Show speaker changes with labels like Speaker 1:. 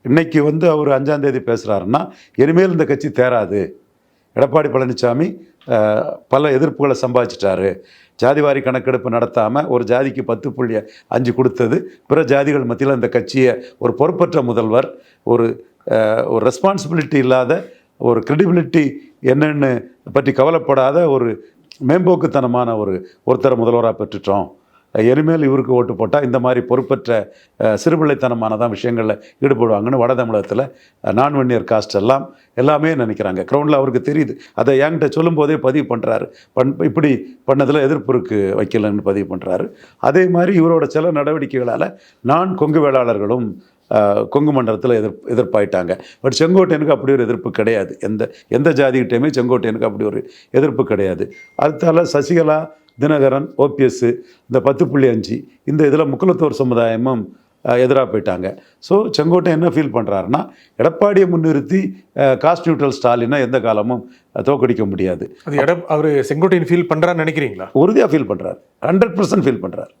Speaker 1: இன்னைக்கு வந்து அவர் 5ஆம் தேதி பேசுகிறாருன்னா இனிமேல் இந்த கட்சி தேராது. எடப்பாடி பழனிசாமி பல எதிர்ப்புகளை சம்பாதிச்சிட்டாரு. ஜாதிவாரி கணக்கெடுப்பு நடத்தாமல் ஒரு ஜாதிக்கு 10.5 கொடுத்தது பிற ஜாதிகள் மத்தியில் இந்த கட்சியை ஒரு பொறுப்பற்ற முதல்வர், ஒரு ரெஸ்பான்சிபிலிட்டி இல்லாத, ஒரு கிரெடிபிலிட்டி என்னன்னு பற்றி கவலைப்படாத ஒரு மேம்போக்குத்தனமான ஒருத்தரை முதல்வராக பெற்றுட்டோம். இனிமேல் இவருக்கு ஓட்டு போட்டால் இந்த மாதிரி பொறுப்பற்ற சிறுபிள்ளைத்தனமானதான் விஷயங்களில் ஈடுபடுவாங்கன்னு வட தமிழகத்தில் நான் வன்னியர் காஸ்ட் எல்லாமே நினைக்கிறாங்க. கிரவுண்டில் அவருக்கு தெரியுது. அதை என்கிட்ட சொல்லும் போதே பதிவு பண்ணுறாரு. இப்படி பண்ணதில் எதிர்ப்பு இருக்கு வைக்கலன்னு பதிவு பண்ணுறாரு. அதே மாதிரி இவரோட சில நடவடிக்கைகளால் நான் கொங்கு வேளாளர்களும் கொங்கு மண்டலத்தில் எதிர்ப்பாயிட்டாங்க. பட் செங்கோட்டையனுக்கு அப்படி ஒரு எதிர்ப்பு கிடையாது. எந்த ஜாதிகிட்டையுமே செங்கோட்டையனுக்கு அப்படி ஒரு எதிர்ப்பு கிடையாது. அடுத்தால சசிகலா, தினகரன், ஓபிஎஸ் இந்த 10.5 இந்த இதில் முக்குலத்தோர் சமுதாயமும் எதிராக போயிட்டாங்க. ஸோ செங்கோட்டையன் என்ன ஃபீல் பண்ணுறாருன்னா, எடப்பாடியை முன்னிறுத்தி காஸ்ட் நியூட்ரல் ஸ்டாலினை எந்த காலமும் தோக்கடிக்க முடியாது.
Speaker 2: அது அவர் செங்கோட்டையன் ஃபீல் பண்ணுறான்னு நினைக்கிறீங்களா?
Speaker 1: உறுதியாக ஃபீல் பண்ணுறாரு. 100% ஃபீல் பண்ணுறாரு.